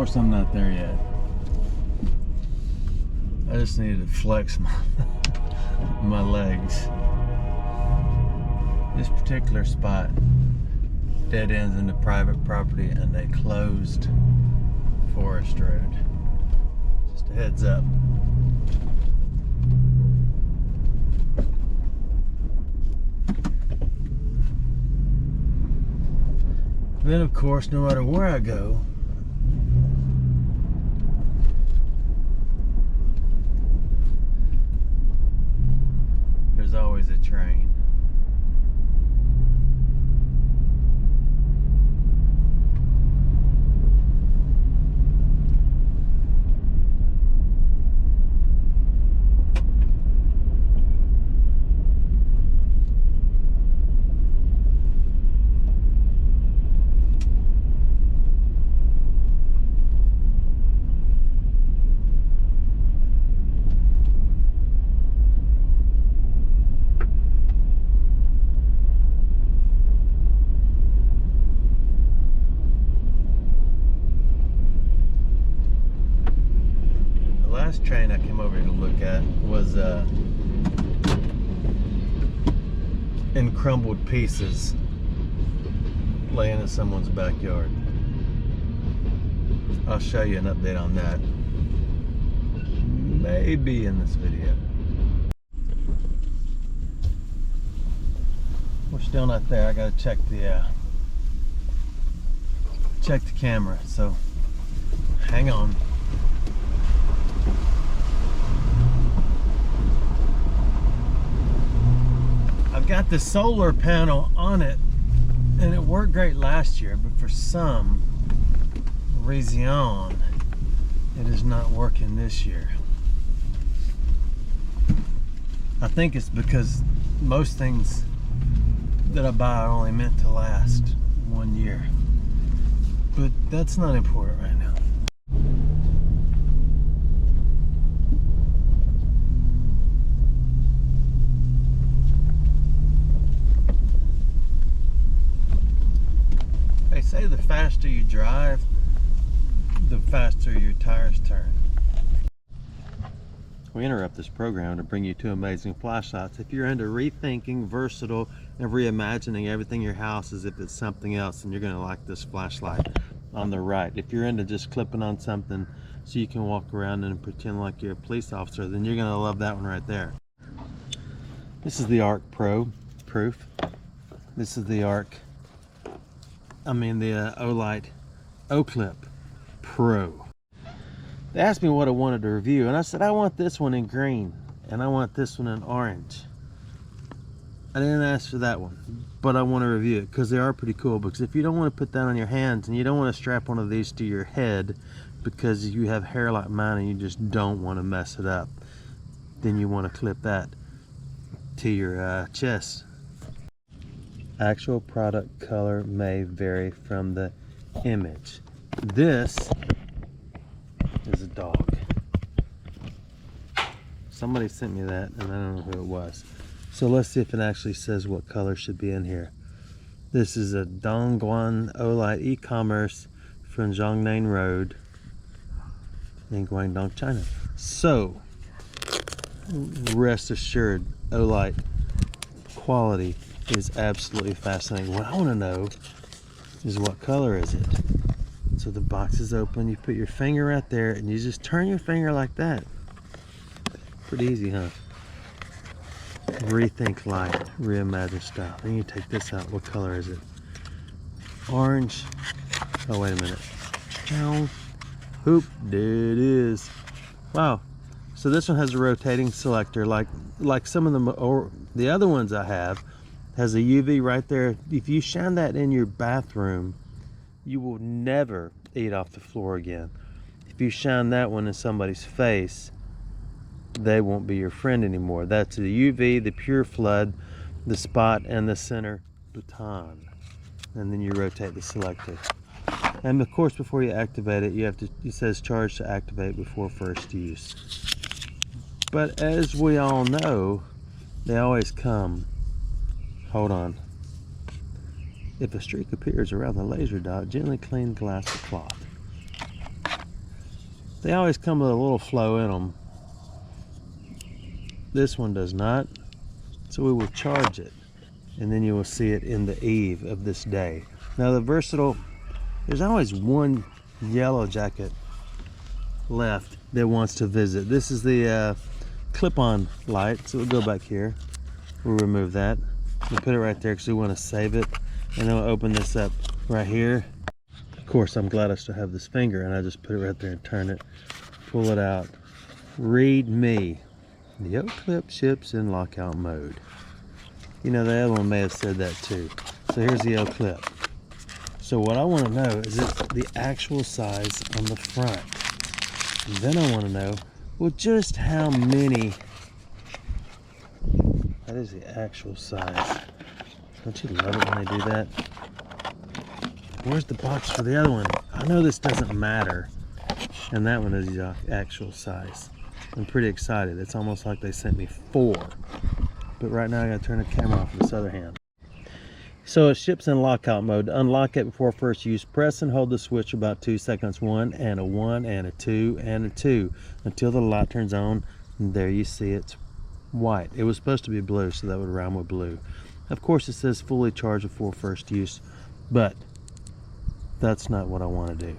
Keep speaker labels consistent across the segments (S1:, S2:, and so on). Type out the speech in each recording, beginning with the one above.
S1: course, I'm not there yet. I just needed to flex my legs. This particular spot dead ends into private property and a closed forest road. Just a heads up. Then of course, no matter where I go, there's always a train. Last train I came over here to look at was in crumbled pieces laying in someone's backyard. I'll show you an update on that maybe in this video. We're still not there. I gotta check the camera, so hang on. I've got the solar panel on it and it worked great last year, but for some reason it is not working this year. I think it's because most things that I buy are only meant to last 1 year, but that's not important right now. They say the faster you drive, the faster your tires turn. We interrupt this program to bring you two amazing flashlights. If you're into rethinking, versatile, and reimagining everything in your house as if it's something else, then you're going to like this flashlight on the right. If you're into just clipping on something so you can walk around and pretend like you're a police officer, then you're going to love that one right there. This is the ArkPro proof. This is the Olight O-Clip Pro. They asked me what I wanted to review, and I said I want this one in green and I want this one in orange. I didn't ask for that one, but I want to review it because they are pretty cool. Because if you don't want to put that on your hands and you don't want to strap one of these to your head because you have hair like mine and you just don't want to mess it up, then you want to clip that to your chest. Actual product color may vary from the image. This is a dog. Somebody sent me that and I don't know who it was. So let's see if it actually says what color should be in here. This is a Dongguan Olight e-commerce from Zhongnan Road in Guangdong, China. So rest assured, Olight quality is absolutely fascinating. What I want to know is what color is it. So the box is open, you put your finger right there and you just turn your finger like that. Pretty easy, huh? Rethink light, reimagine style. Then you take this out. What color is it? Orange. Oh, wait a minute. Hoop, there it is. Wow. So this one has a rotating selector like some of them, or the other ones I have, has a UV right there. If you shine that in your bathroom, you will never eat off the floor again. If you shine that one in somebody's face, they won't be your friend anymore. That's the UV, the pure flood, the spot, and the center baton. And then you rotate the selector. And of course, before you activate it, it says charge to activate before first use. But as we all know, they always come. Hold on. If a streak appears around the laser dot, gently clean glass with cloth. They always come with a little flow in them. This one does not, so we will charge it, and then you will see it in the eve of this day. Now the versatile, there's always one yellow jacket left that wants to visit. This is the clip-on light, so we'll go back here. We'll remove that. We'll put it right there because we want to save it, and then we'll open this up right here. Of course, I'm glad I still have this finger, and I just put it right there and turn it, pull it out. Read me. The O-clip ships in lockout mode. You know, the other one may have said that too. So here's the O-clip. So what I want to know is it the actual size on the front. And then I want to know, well, just how many. That is the actual size. Don't you love it when they do that? Where's the box for the other one? I know this doesn't matter. And that one is the actual size. I'm pretty excited. It's almost like they sent me 4. But right now I gotta turn the camera off with this other hand. So it ships in lockout mode. To unlock it before first use, press and hold the switch for about 2 seconds. 1 and a 1 and a 2 and a 2 until the light turns on. And there you see it's white. It was supposed to be blue, so that would rhyme with blue. Of course it says fully charged before first use, but that's not what I want to do.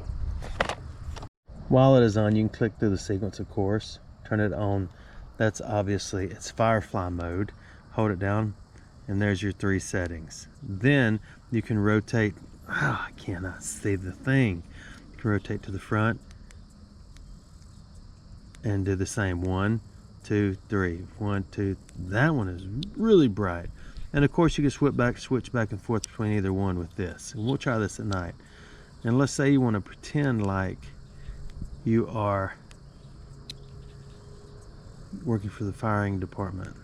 S1: While it is on, you can click through the sequence, of course. Turn it on. That's obviously, it's Firefly mode. Hold it down, and there's your 3 settings. Then you can rotate. Oh, I cannot see the thing. You can rotate to the front and do the same. 1, 2, 3. 1, 2. That one is really bright. And of course, you can switch back and forth between either one with this. And we'll try this at night. And let's say you want to pretend like you are working for the firing department.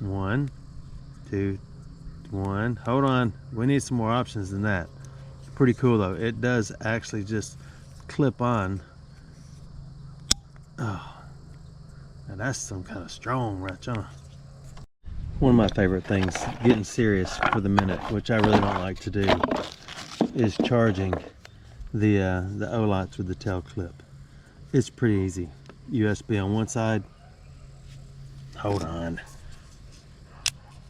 S1: 1, 2, 1. Hold on, we need some more options than that. Pretty cool though. It does actually just clip on. Oh, now that's some kind of strong wrench, huh? One of my favorite things, getting serious for the minute, which I really don't like to do, is charging the Olights with the tail clip. It's pretty easy. USB on one side, hold on,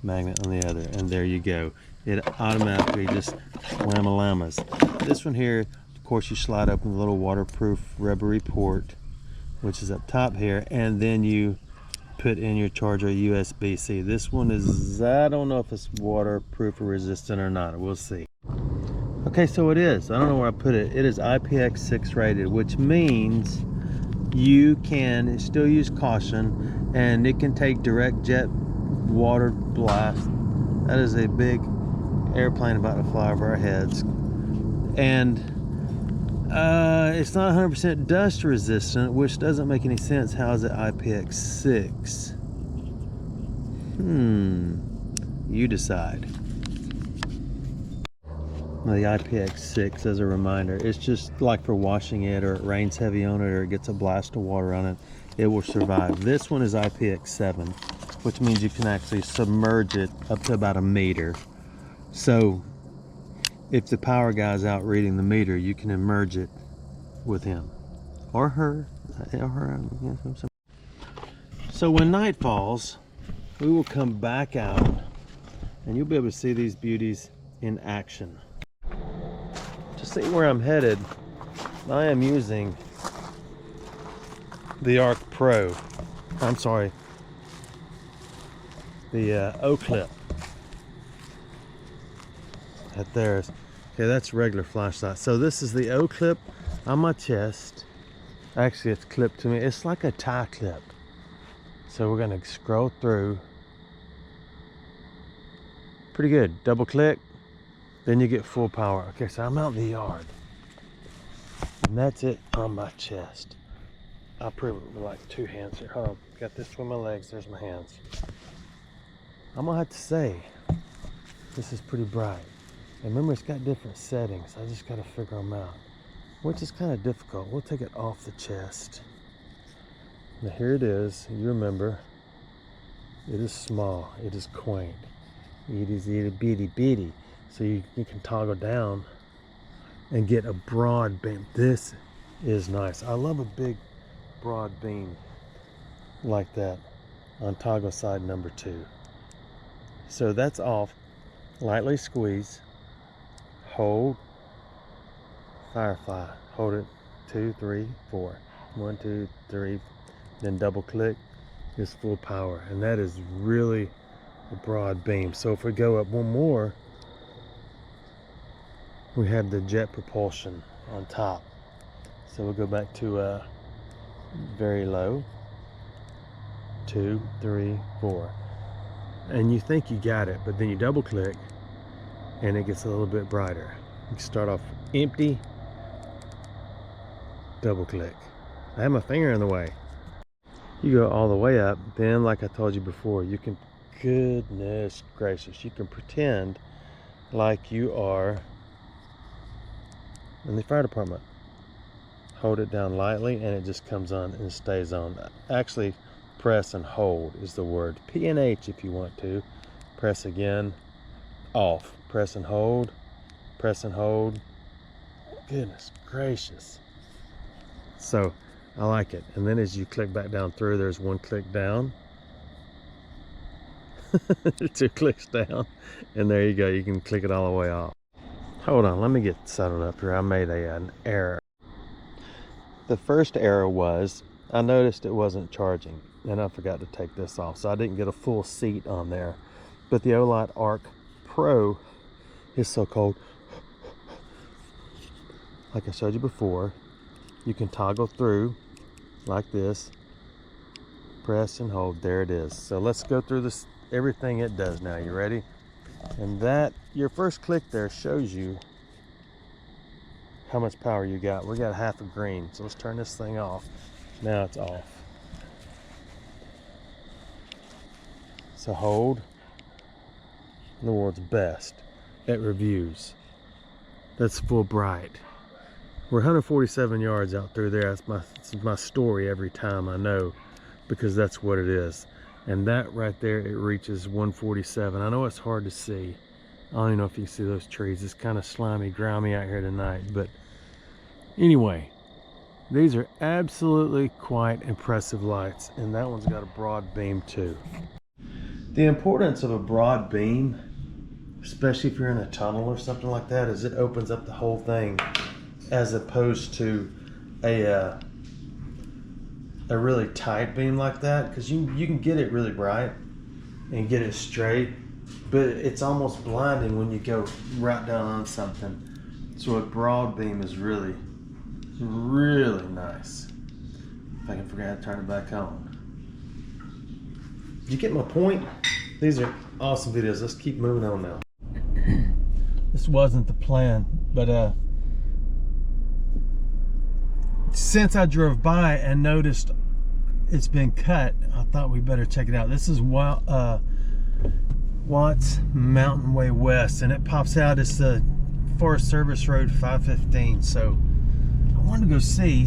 S1: magnet on the other, and there you go. It automatically just llama-llamas. This one here, of course, you slide open the little waterproof rubbery port, which is up top here, and then you put in your charger USB-C. This one is, I don't know if it's waterproof or resistant or not. We'll see. Okay, so it is. I don't know where I put it. It is IPX6 rated, which means you can still use caution, and it can take direct jet water blast. That is a big airplane about to fly over our heads. And it's not 100% dust resistant, which doesn't make any sense. How is it IPX6? You decide. Now, the IPX6, as a reminder, it's just like for washing it, or it rains heavy on it, or it gets a blast of water on it, it will survive. This one is IPX7, which means you can actually submerge it up to about 1 meter. So if the power guy's out reading the meter, you can immerse it with him or her. So when night falls, we will come back out and you'll be able to see these beauties in action. To see where I'm headed, I am using the ArkPro. I'm sorry, the O-clip. That there's, okay, that's regular flashlight. So this is the O-clip on my chest. Actually, it's clipped to me. It's like a tie clip. So we're gonna scroll through. Pretty good. Double click, then you get full power. Okay, so I'm out in the yard, and that's it on my chest. I'll prove it with like 2 hands here. Hold on, got this between my legs. There's my hands. I'm gonna have to say, this is pretty bright. And remember, it's got different settings. I just gotta figure them out, which is kind of difficult. We'll take it off the chest. Now here it is. You remember, it is small, it is quaint, it is itty bitty bitty. So you can toggle down and get a broad band. This is nice. I love a big broad beam like that on toggle side number 2. So that's off. Lightly squeeze, hold, firefly, hold it, 2, 3, 4, 1, 2, 3, then double click is full power, and that is really a broad beam. So if we go up one more, we have the jet propulsion on top. So we'll go back to very low, 2, 3, 4, and you think you got it, but then you double click and it gets a little bit brighter. You start off empty, double click. I have my finger in the way. You go all the way up, then like I told you before, you can, goodness gracious, you can pretend like you are in the fire department. Hold it down lightly and it just comes on and stays on. Actually, press and hold is the word. P and H if you want to. Press again, off. Press and hold, press and hold. Goodness gracious. So I like it. And then as you click back down through, there's one click down, 2 clicks down, and there you go. You can click it all the way off. Hold on, let me get settled up here. I made an error. The first error was I noticed it wasn't charging, and I forgot to take this off, so I didn't get a full seat on there. But the Olight ArkPro is so cold. Like I showed you before, you can toggle through like this, press and hold. There it is. So let's go through this, everything it does now. You ready? And that, your first click there shows you how much power you got. We got half a green, so let's turn this thing off. Now it's off. So hold, the world's best at reviews. That's full bright. We're 147 yards out through there. That's my story every time, I know, because that's what it is. And that right there, it reaches 147. I know it's hard to see. I don't even know if you can see those trees. It's kind of slimy, grimy out here tonight. But anyway, these are absolutely quite impressive lights. And that one's got a broad beam too. The importance of a broad beam, especially if you're in a tunnel or something like that, is it opens up the whole thing, as opposed to a really tight beam like that, because you can get it really bright and get it straight, but it's almost blinding when you go right down on something. So a broad beam is really, really nice. If I can figure out how to turn it back on. You get my point? These are awesome videos. Let's keep moving on now. This wasn't the plan, but since I drove by and noticed it's been cut, I thought we better check it out. This is Watts Mountain Way West, and it pops out as the Forest Service Road 515. So I wanted to go see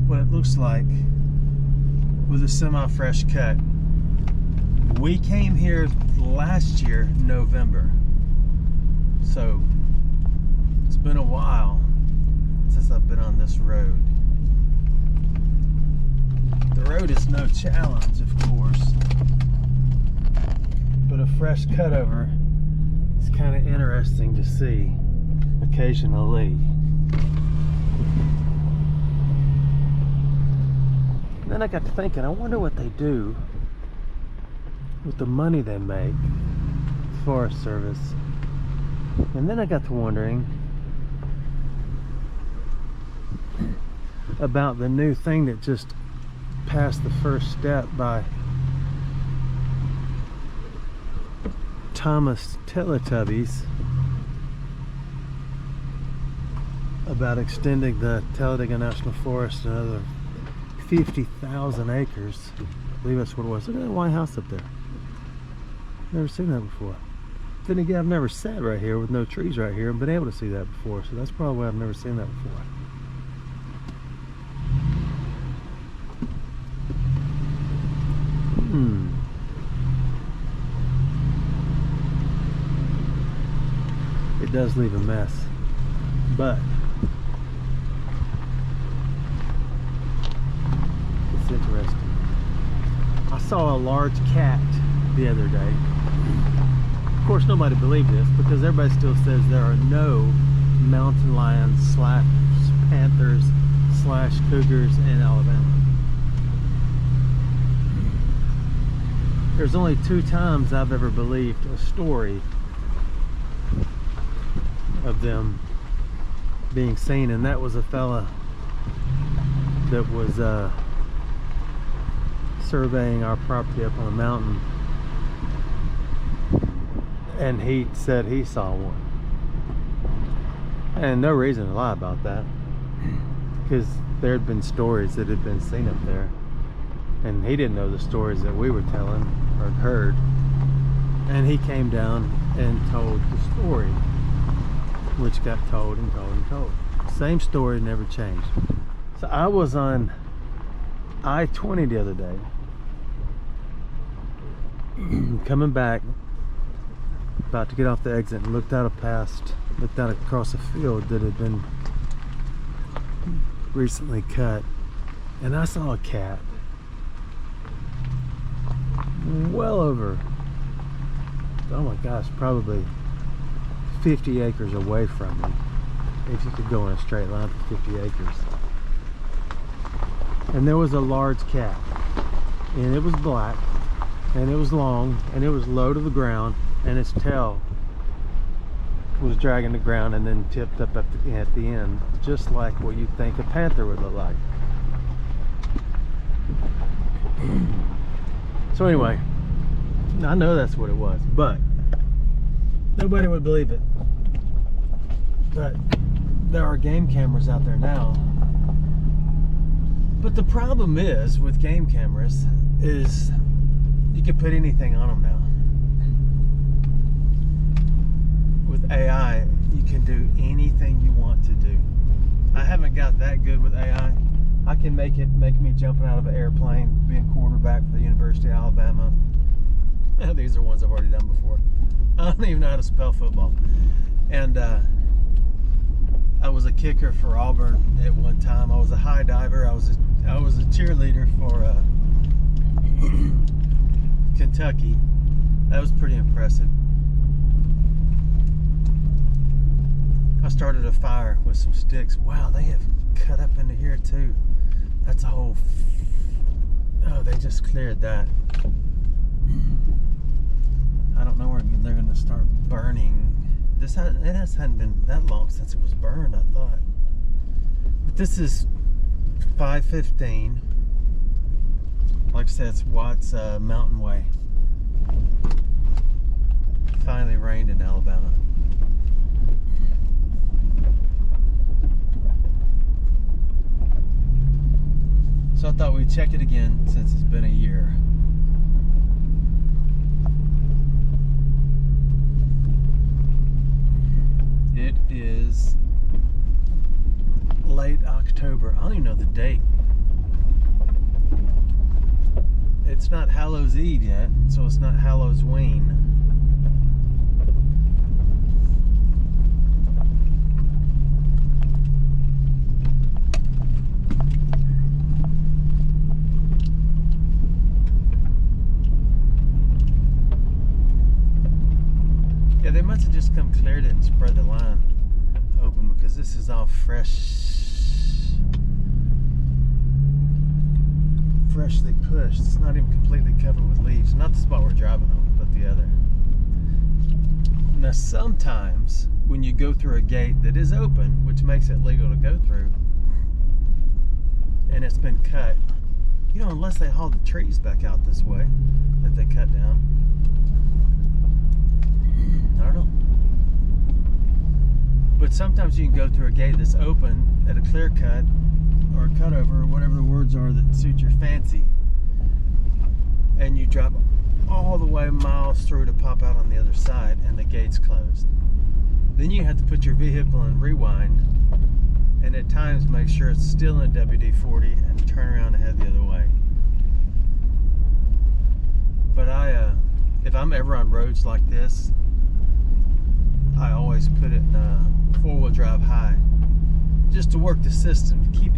S1: what it looks like with a semi-fresh cut. We came here last year, November. So it's been a while since I've been on this road. The road is no challenge, of course, but a fresh cutover is kind of interesting to see occasionally. And then I got to thinking, I wonder what they do with the money they make, Forest Service. And then I got to wondering about the new thing that just passed the first step by Thomas Teletubbies about extending the Talladega National Forest another 50,000 acres. I believe that's what it was. Look at that White House up there. Never seen that before. Then again, I've never sat right here with no trees right here and been able to see that before, so that's probably why I've never seen that before. It does leave a mess, but saw a large cat the other day. Of course, nobody believed this because everybody still says there are no mountain lions slash panthers slash cougars in Alabama. There's only 2 times I've ever believed a story of them being seen, and that was a fella that was surveying our property up on a mountain, and he said he saw one, and no reason to lie about that because there had been stories that had been seen up there, and he didn't know the stories that we were telling or heard, and he came down and told the story, which got told and told and told. Same story, never changed. So I was on I-20 the other day, coming back, about to get off the exit, and looked out across a field that had been recently cut, and I saw a cat well over, oh my gosh, probably 50 acres away from me, if you could go in a straight line for 50 acres. And there was a large cat, and it was black, and it was long, and it was low to the ground, and its tail was dragging the ground and then tipped up at the end, just like what you'd think a panther would look like. So anyway, I know that's what it was, but nobody would believe it. But there are game cameras out there now. But the problem is with game cameras is you can put anything on them now. With AI, you can do anything you want to do. I haven't got that good with AI. I can make me jumping out of an airplane, being quarterback for the University of Alabama. These are ones I've already done before. I don't even know how to spell football. And I was a kicker for Auburn at one time. I was a high diver. I was a cheerleader for Kentucky. That was pretty impressive. I started a fire with some sticks. Wow, they have cut up into here too. That's a whole... Oh, they just cleared that. I don't know where they're going to start burning. It hasn't been that long since it was burned, I thought. But this is 5:15. Like I said, it's Watts Mountain Way. Finally rained in Alabama. So I thought we'd check it again since it's been a year. It is late October. I don't even know the date. It's not Hallows Eve yet, so it's not Halloween. Yeah, they must have just come cleared it and spread the line open because this is all freshly pushed. It's not even completely covered with leaves. Not the spot we're driving on, but the other. Now sometimes when you go through a gate that is open, which makes it legal to go through, and it's been cut, you know, unless they haul the trees back out this way that they cut down, I don't know. But sometimes you can go through a gate that's open at a clear cut or a cutover, or whatever the words are that suit your fancy, and you drive all the way miles through to pop out on the other side and the gate's closed. Then you have to put your vehicle in rewind and at times make sure it's still in WD-40 and turn around and head the other way. But if I'm ever on roads like this, I always put it in four-wheel drive high, just to work the system, to keep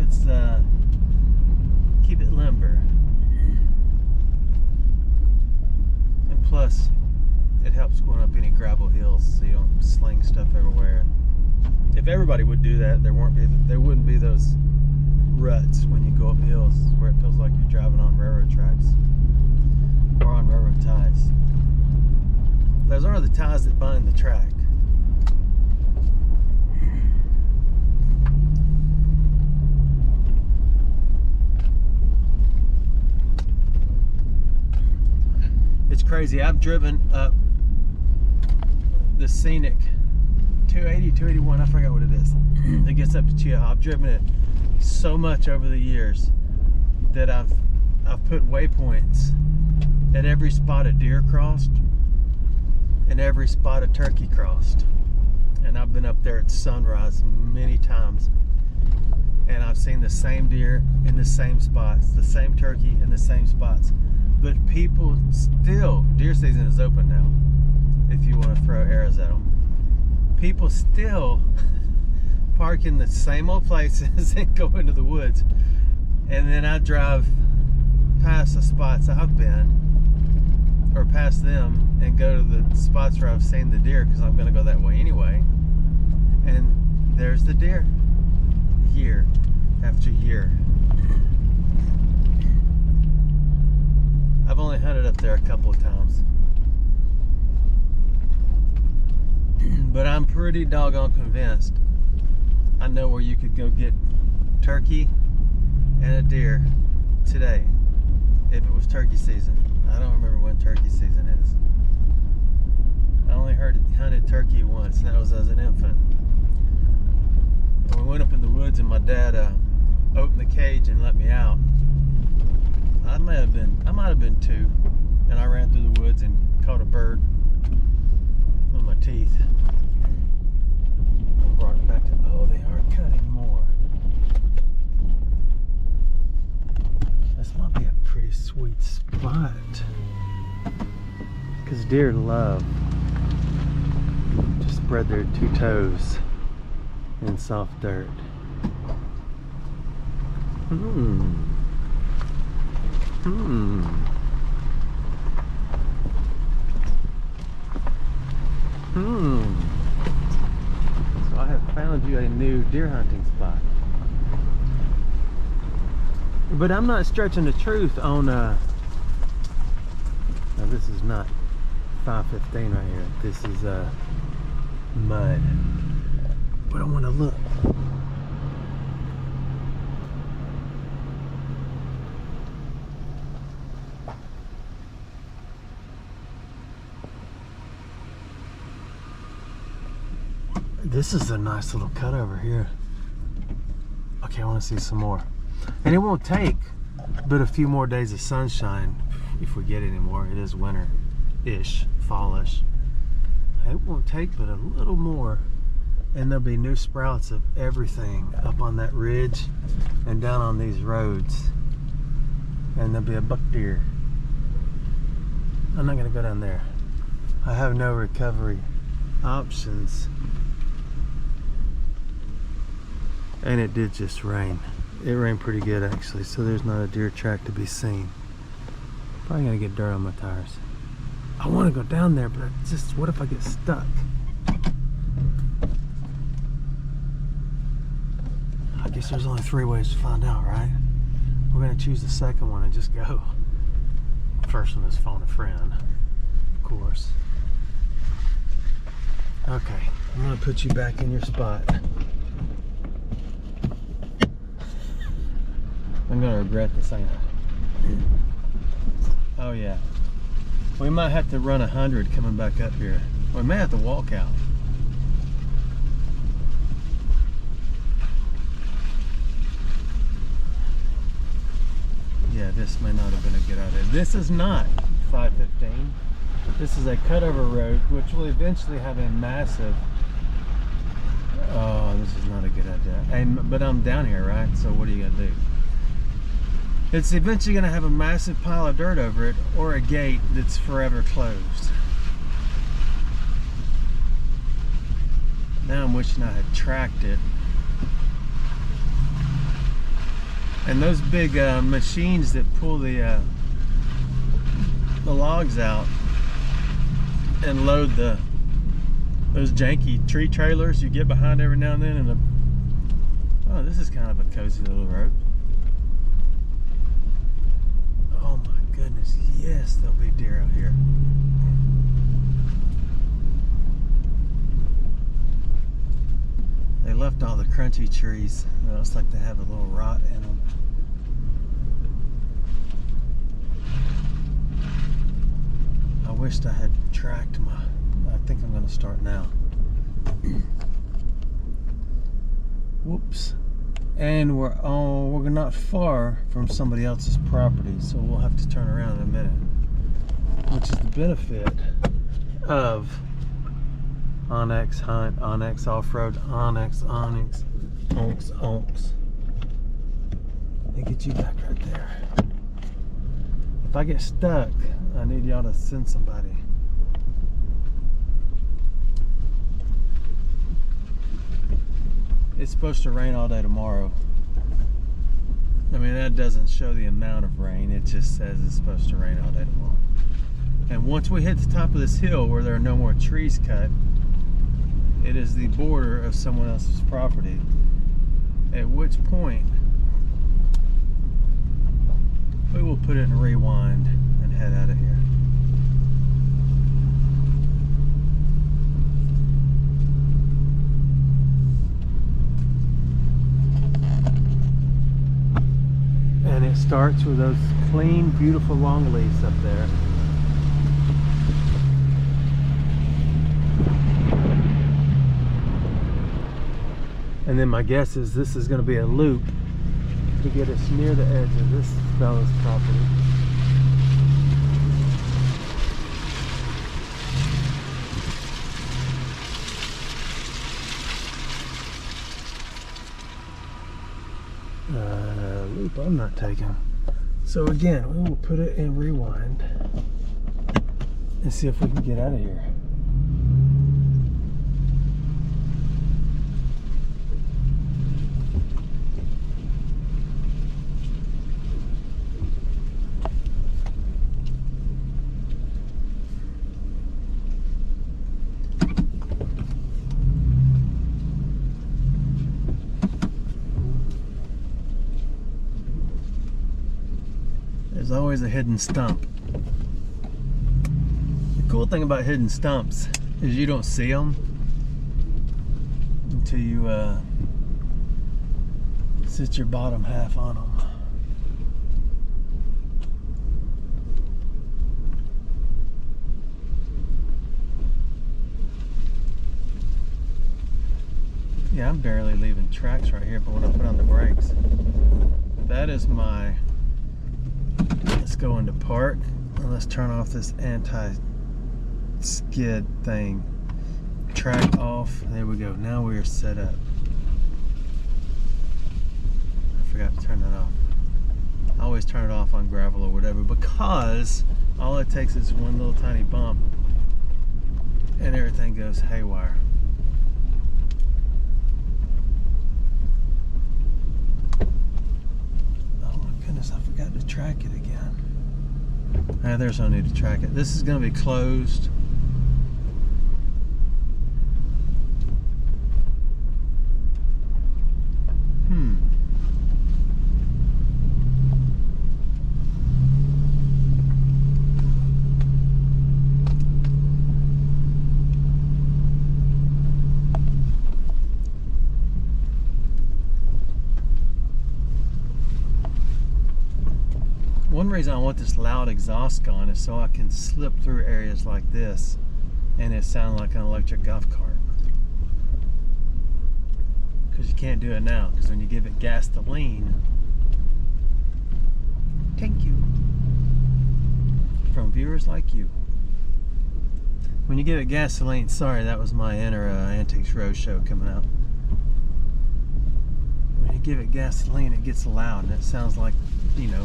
S1: it limber. Plus, it helps going up any gravel hills so you don't sling stuff everywhere. If everybody would do that, there wouldn't be those ruts when you go up hills where it feels like you're driving on railroad tracks or on railroad ties. Those are the ties that bind the track. It's crazy. I've driven up the Scenic 280, 281, I forgot what it is. It gets up to Chiaha. I've driven it so much over the years that I've put waypoints at every spot a deer crossed and every spot a turkey crossed. And I've been up there at sunrise many times. And I've seen the same deer in the same spots, the same turkey in the same spots. But people still, deer season is open now, if you want to throw arrows at them. People still park in the same old places and go into the woods. And then I drive past the spots I've been, or past them, and go to the spots where I've seen the deer, because I'm going to go that way anyway. And there's the deer, year after year. I've only hunted up there a couple of times. But I'm pretty doggone convinced I know where you could go get turkey and a deer today if it was turkey season. I don't remember when turkey season is. I only hunted turkey once, and that was as an infant. When we went up in the woods and my dad opened the cage and let me out, I might have been 2, and I ran through the woods and caught a bird with my teeth. I brought it back to, oh, they are cutting more. This might be a pretty sweet spot, because deer love to spread their 2 toes in soft dirt. So I have found you a new deer hunting spot. But I'm not stretching the truth on now this is not 515 right here. This is mud. But I want to look. This is a nice little cut over here. Okay, I want to see some more. And it won't take but a few more days of sunshine, if we get any more. It is winter-ish, fallish. It won't take but a little more, and there'll be new sprouts of everything up on that ridge and down on these roads. And there'll be a buck deer. I'm not gonna go down there. I have no recovery options. And it did just rain. It rained pretty good actually, so there's not a deer track to be seen. Probably gonna get dirt on my tires. I want to go down there, but just what if I get stuck? I guess there's only 3 ways to find out, right? We're gonna choose the second one and just go. First one is phone a friend, of course. Okay, I'm gonna put you back in your spot. I'm gonna regret this, ain't I? Oh yeah. We might have to run 100 coming back up here. We may have to walk out. Yeah, this may not have been a good idea. This is not 515. This is a cutover road, which will eventually have a massive... Oh, this is not a good idea. But I'm down here, right? So what are you gonna do? It's eventually going to have a massive pile of dirt over it, or a gate that's forever closed. Now I'm wishing I had tracked it. And those big machines that pull the logs out, and load those janky tree trailers you get behind every now and then. And oh, this is kind of a cozy little road. Oh my goodness, yes, there'll be deer out here. They left all the crunchy trees. It looks like they have a little rot in them. I wished I had tracked my... I think I'm going to start now. Whoops. And we're not far from somebody else's property, so we'll have to turn around in a minute. Which is the benefit of Onyx Hunt, Onyx Off-Road, Onyx, onks. Let me get you back right there. If I get stuck, I need y'all to send somebody. It's supposed to rain all day tomorrow. I mean, that doesn't show the amount of rain. It just says it's supposed to rain all day tomorrow. And once we hit the top of this hill where there are no more trees cut, it is the border of someone else's property. At which point, we will put it in rewind and head out of here. And it starts with those clean, beautiful long leaves up there. And then my guess is this is going to be a loop to get us near the edge of this fellow's property. Loop I'm not taking. So again, we will put it in rewind and see if we can get out of here. There's always a hidden stump. The cool thing about hidden stumps is you don't see them until you sit your bottom half on them. Yeah, I'm barely leaving tracks right here, but when I put on the brakes, that is my... Let's go into park and let's turn off this anti-skid thing. Track off. There we go. Now we are set up. I forgot to turn that off. I always turn it off on gravel or whatever because all it takes is one little tiny bump and everything goes haywire. Oh my goodness, I forgot to track it again. There's no need to track it. This is going to be closed. One reason I want this loud exhaust on is so I can slip through areas like this and it sounds like an electric golf cart. Because you can't do it now, because when you give it gasoline, thank you, from viewers like you. When you give it gasoline, sorry, that was my inner Antiques Roadshow coming out. When you give it gasoline, it gets loud and it sounds like, you know,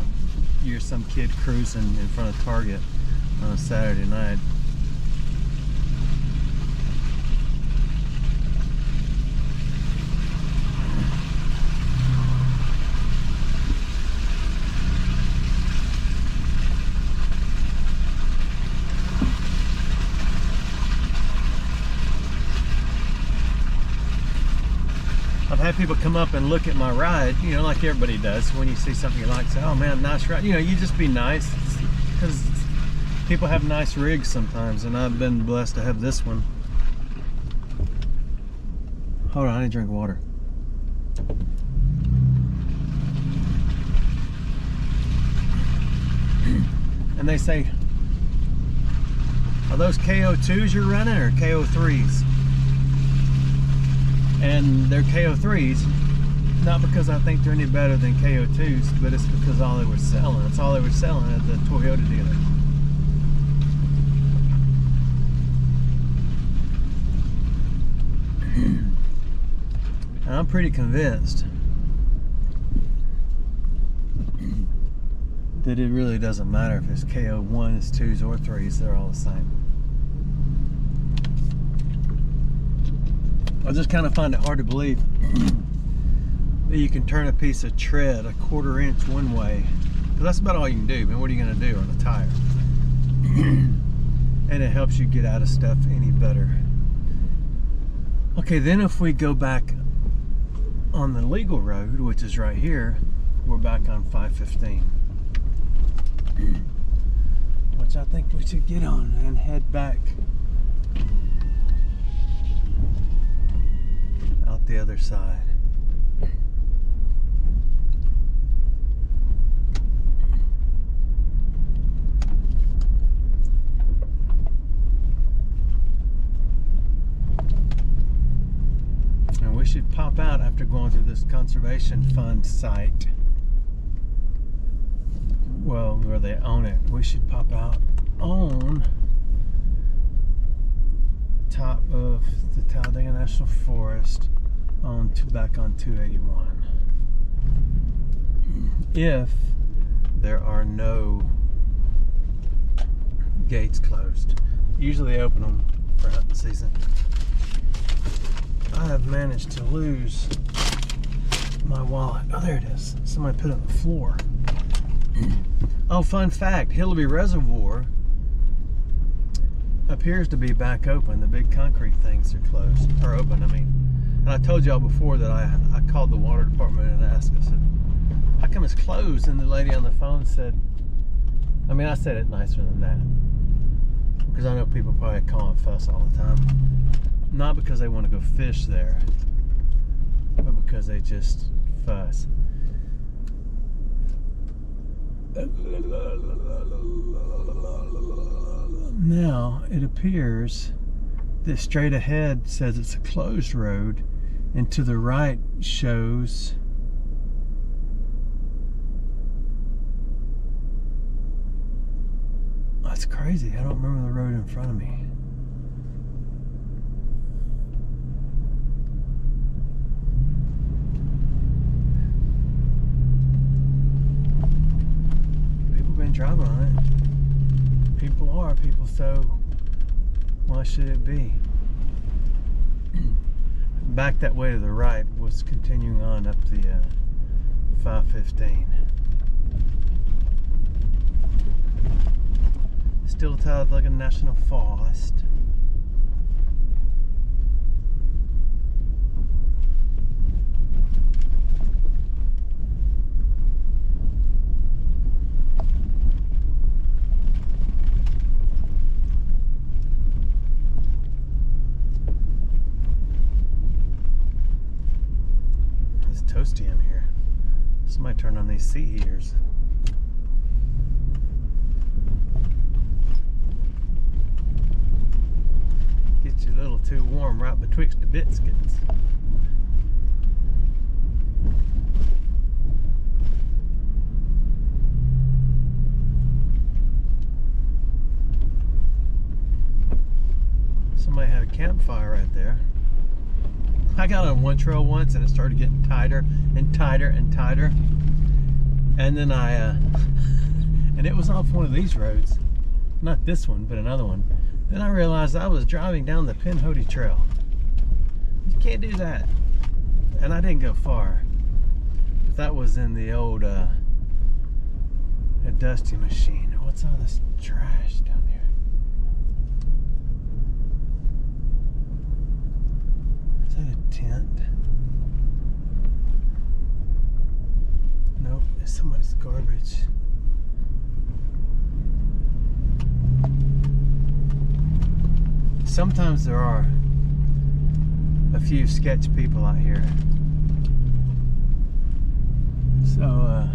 S1: you're some kid cruising in front of Target on a Saturday night. had people come up and look at my ride, you know, like everybody does. When you see something you like, say, oh man, nice ride. You know, you just be nice, because people have nice rigs sometimes, and I've been blessed to have this one. Hold on, I need to drink water. And they say, are those KO2s you're running or KO3s? And they're KO3s, not because I think they're any better than KO2s, but it's because all they were selling. It's all they were selling at the Toyota dealer. And I'm pretty convinced that it really doesn't matter if it's KO1s, 2s, or 3s, they're all the same. I just kind of find it hard to believe that you can turn a piece of tread a 1/4 inch one way, because that's about all you can do. I mean, what are you going to do on a tire? And it helps you get out of stuff any better. Okay, then if we go back on the legal road, which is right here, we're back on 515. Which I think we should get on and head back out the other side. And we should pop out after going through this conservation fund site. Well, where they own it. We should pop out on top of the Talladega National Forest back on 281. If there are no gates closed. Usually they open them for hunting season. I have managed to lose my wallet. Oh, there it is. Somebody put it on the floor. Oh, fun fact, Hillaby Reservoir appears to be back open. The big concrete things are closed, or open, I mean. And I told y'all before that I called the water department and asked, I said, how come it's closed? And the lady on the phone said, I mean, I said it nicer than that, because I know people probably call and fuss all the time. Not because they want to go fish there, but because they just fuss. Now it appears that straight ahead says it's a closed road, and to the right shows that's crazy. I don't remember the road in front of me. Driving on it. People are, so why should it be? Back that way to the right was continuing on up the 515. Still Talladega National Forest. Toasty in here. Somebody turn on these seat heaters. Gets you a little too warm right betwixt the biscuits. Somebody had a campfire right there. I got on one trail once and it started getting tighter and tighter and tighter. And then and it was off one of these roads. Not this one, but another one. Then I realized I was driving down the Pinhoti Trail. You can't do that. And I didn't go far. But that was in the old a dusty machine. What's all this trash down here? Is that a tent? There's somebody's garbage. Sometimes there are a few sketch people out here. So,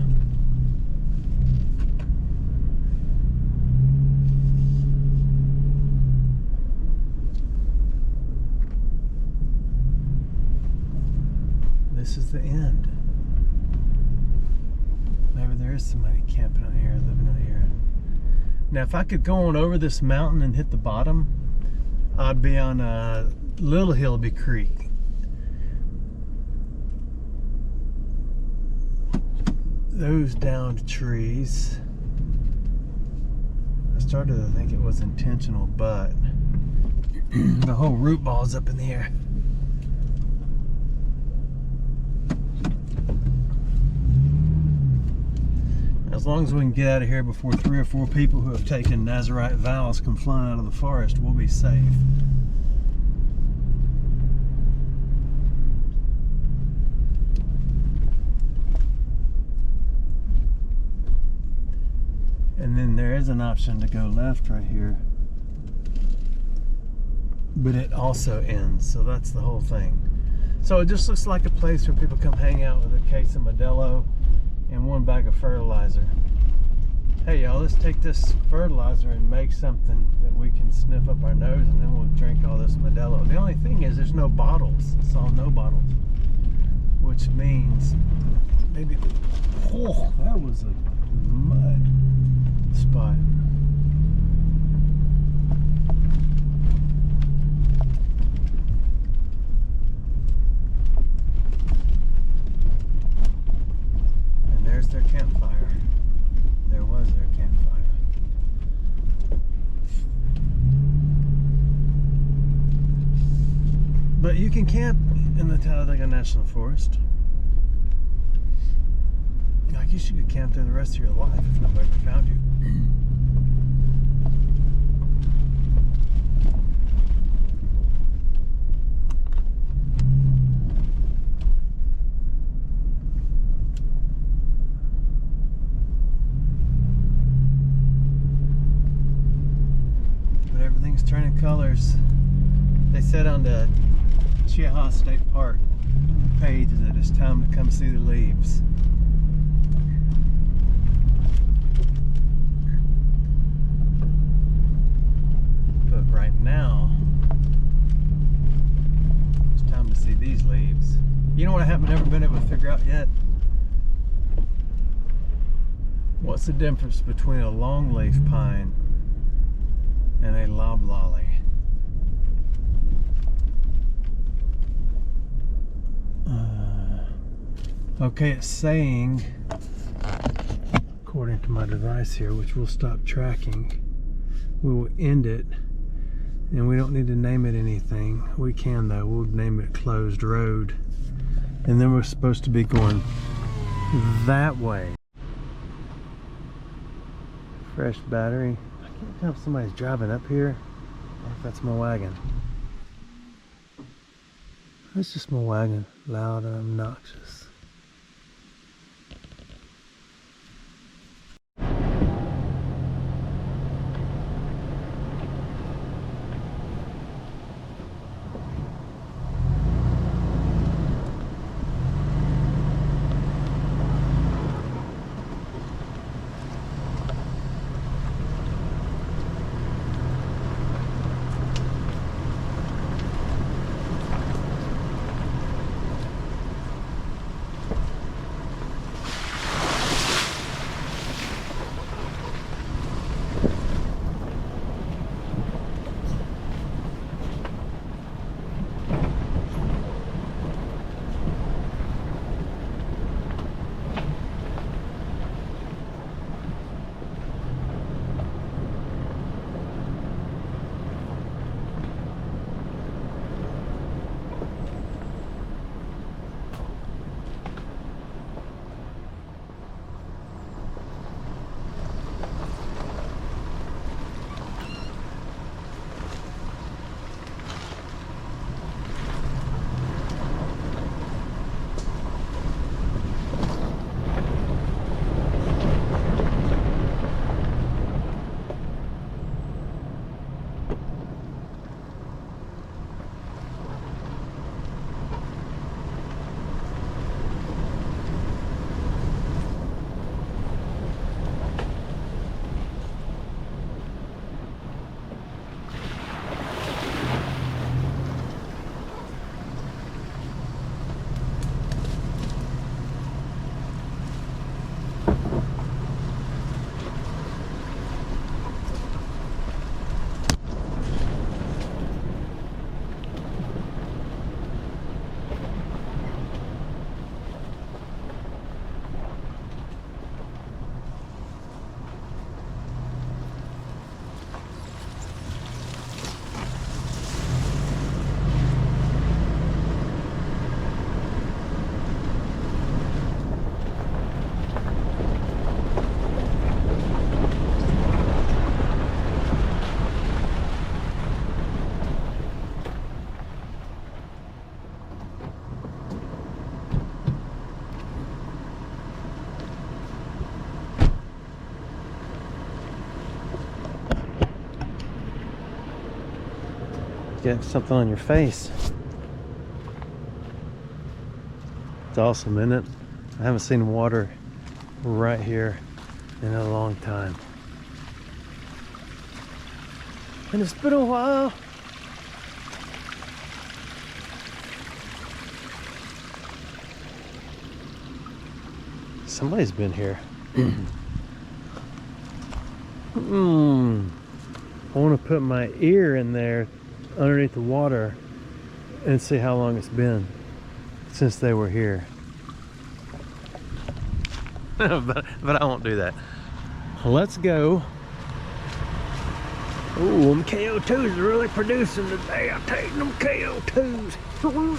S1: this is the end. Maybe there is somebody camping out here, living out here. Now, if I could go on over this mountain and hit the bottom, I'd be on Little Hillby Creek. Those downed trees. I started to think it was intentional, but the whole root ball's up in the air. As long as we can get out of here before 3 or 4 people who have taken Nazarite vows come flying out of the forest, we'll be safe. And then there is an option to go left right here, but it also ends, so that's the whole thing. So it just looks like a place where people come hang out with a case of Modelo and 1 bag of fertilizer. Hey y'all, let's take this fertilizer and make something that we can sniff up our nose, and then we'll drink all this Modelo. The only thing is there's no bottles. It's all no bottles, which means maybe, oh, that was a mud spot. And there's their campfire. There was their campfire. But you can camp in the Talladega National Forest. I guess you could camp there the rest of your life if nobody ever found you. But everything's turning colors. They said on the Chiaja State Park page that it's time to come see the leaves. But right now, it's time to see these leaves. You know what I haven't never been able to figure out yet? What's the difference between a longleaf pine and a loblolly? Okay, it's saying, according to my device here, which we'll stop tracking, we will end it, and we don't need to name it anything. We can though, we'll name it Closed Road. And then we're supposed to be going that way. Fresh battery. I can't tell if somebody's driving up here or if that's my wagon. That's just my wagon, loud and obnoxious. get something on your face. It's awesome, isn't it? I haven't seen water right here in a long time. And it's been a while. Somebody's been here. I want to put my ear in there underneath the water and see how long it's been since they were here. but I won't do that. Let's go. Ooh, them KO2s are really producing today. I'm taking them KO2s.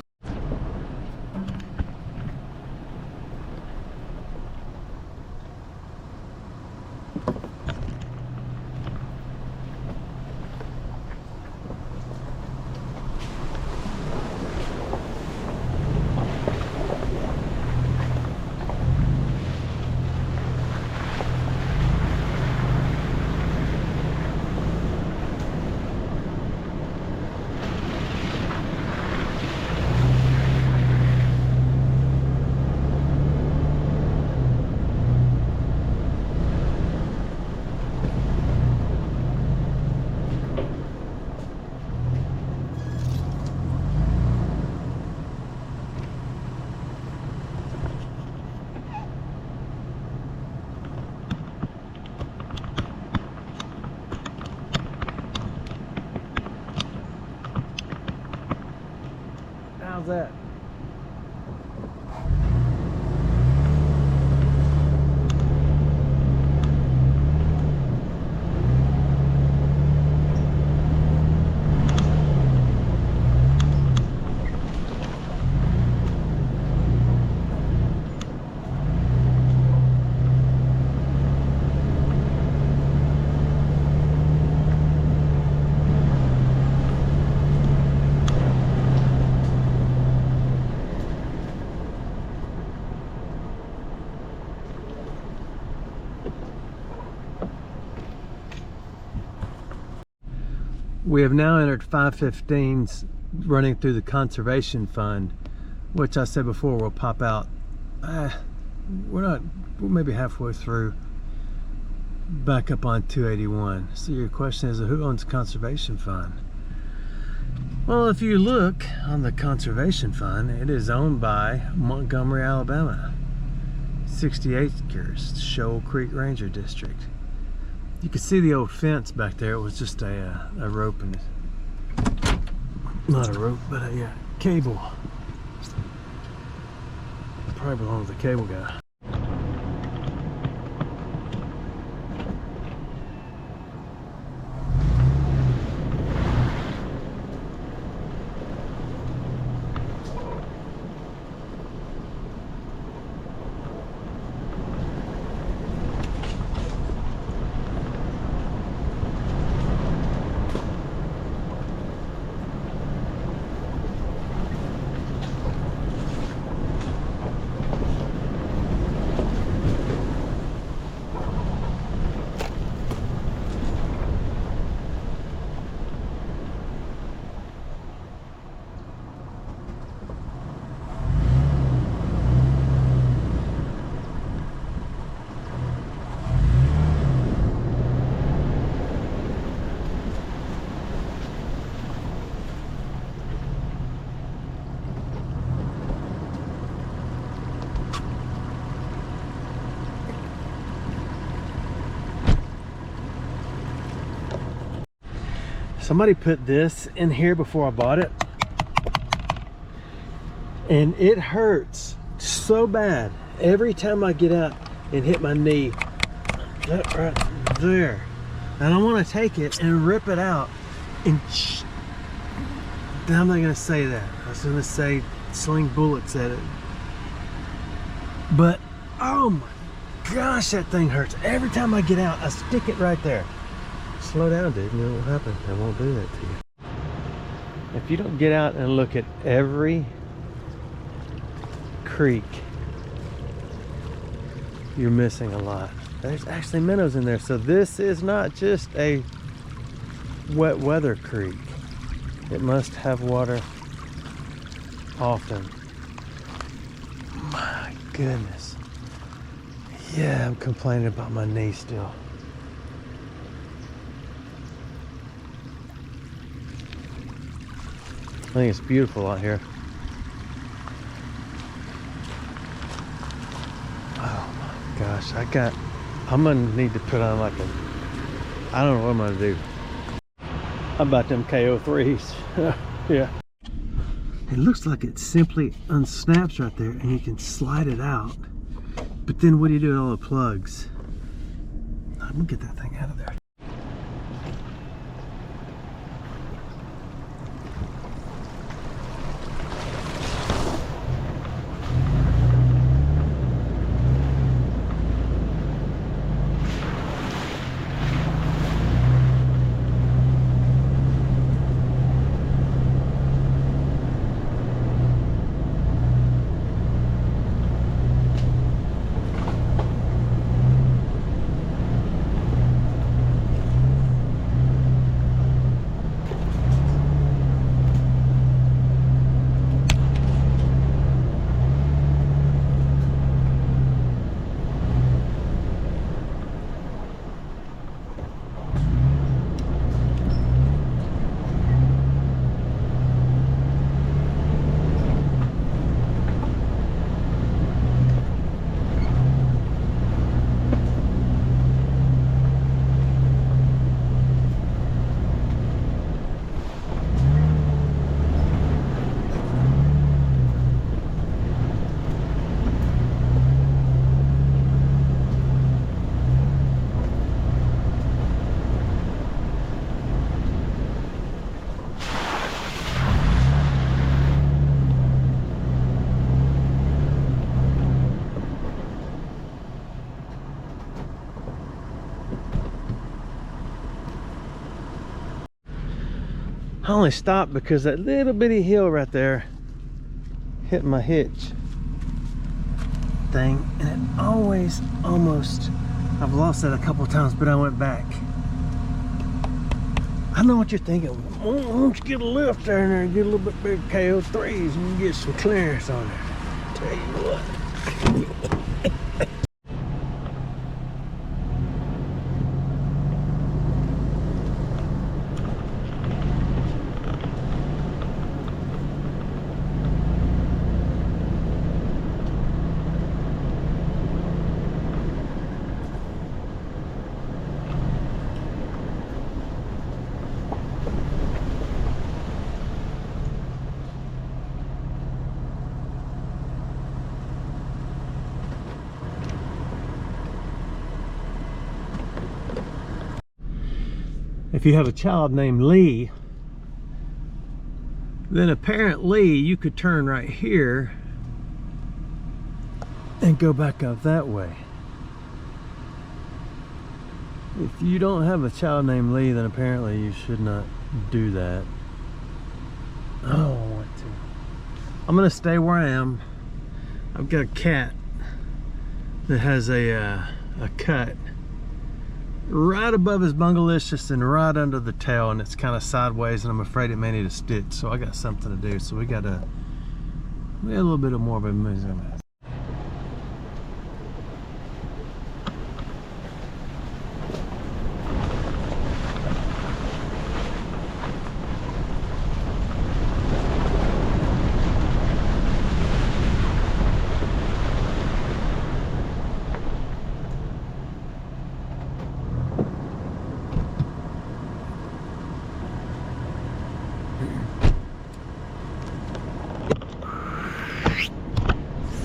S1: How's that? We have now entered 515s running through the conservation fund, which I said before will pop out. We're maybe halfway through, back up on 281. So your question is, who owns the conservation fund? Well, if you look on the conservation fund, it is owned by Montgomery, Alabama. 60 acres, Shoal Creek Ranger District. You can see the old fence back there. It was just a rope and not a rope, but a cable. It probably belongs to the cable guy. Somebody put this in here before I bought it, and it hurts so bad every time I get out and hit my knee. That right there. And I want to take it and rip it out and I'm not going to say that. I was going to say sling bullets at it. But oh my gosh, that thing hurts. Every time I get out, I stick it right there. Slow down, dude. You know what will happen? I won't do that to you. If you don't get out and look at every creek, you're missing a lot. There's actually minnows in there, so this is not just a wet weather creek. It must have water often. My goodness. Yeah, I'm complaining about my knee still. I think it's beautiful out here. Oh my gosh, I'm gonna need to put on like I don't know what I'm gonna do. How about them KO3s? Yeah. It looks like it simply unsnaps right there and you can slide it out. But then what do you do with all the plugs? I'm gonna get that thing out of there. I only stopped because that little bitty hill right there hit my hitch thing, and it always almost, I've lost that a couple times, but I went back. I know what you're thinking. Why don't you get a lift there and get a little bit bigger KO3s and you get some clearance on there. Tell you what. If you have a child named Lee, then apparently you could turn right here and go back up that way. If you don't have a child named Lee, then apparently you should not do that. I don't want to. I'm gonna stay where I am. I've got a cat that has a cut right above his bungalicious and right under the tail, and it's kind of sideways, and I'm afraid it may need a stitch, so I got something to do. So we got a little bit of more of a movement.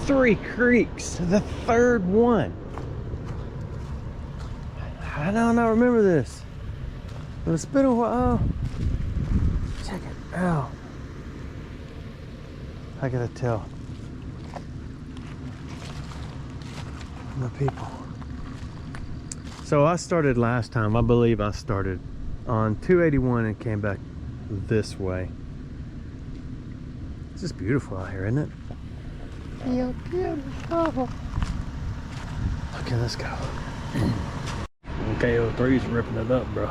S1: Three creeks, the third one. I don't remember this, but it's been a while. Check it out. I gotta tell the people. So I started last time, I believe I started on 281 and came back this way. It's just beautiful out here, isn't it? Beautiful. Okay, let's go. KO3's ripping it up, bro.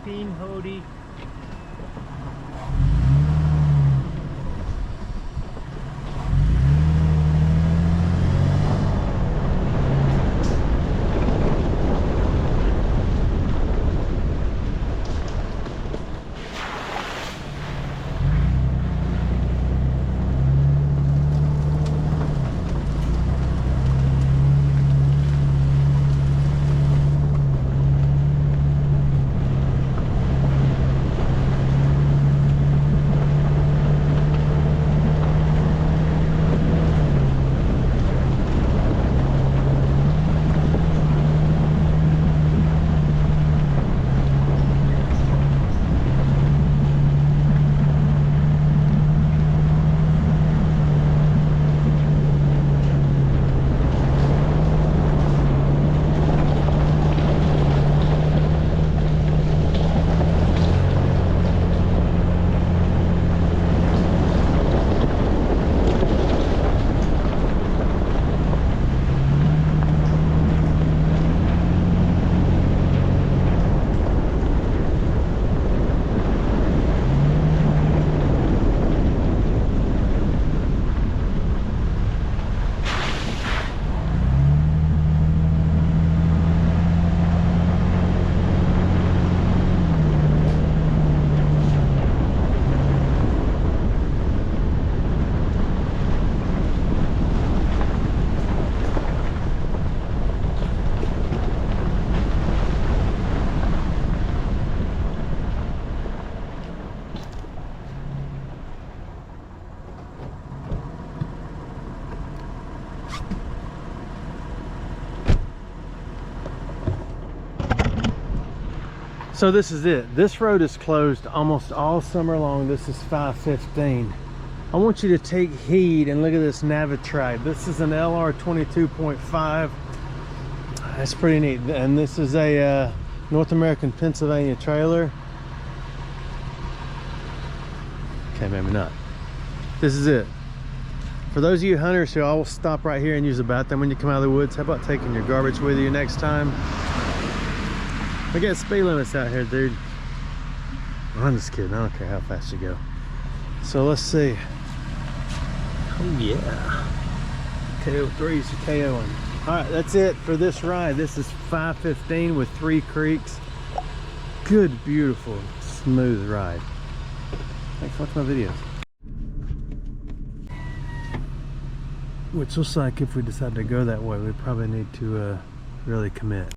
S1: King Hody. So this is it. This road is closed almost all summer long. This is 515. I want you to take heed and look at this Navitride. This is an LR 22.5. That's pretty neat. And this is a North American Pennsylvania trailer. Okay, maybe not. This is it. For those of you hunters who always stop right here and use the bathroom when you come out of the woods, how about taking your garbage with you next time? We got speed limits out here, dude. I'm just kidding. I don't care how fast you go. So let's see. Oh yeah. KO3's KOing. All right, that's it for this ride. This is 515 with 3 creeks. Good, beautiful, smooth ride. Thanks for watching my videos. Which looks like if we decide to go that way, we probably need to really commit.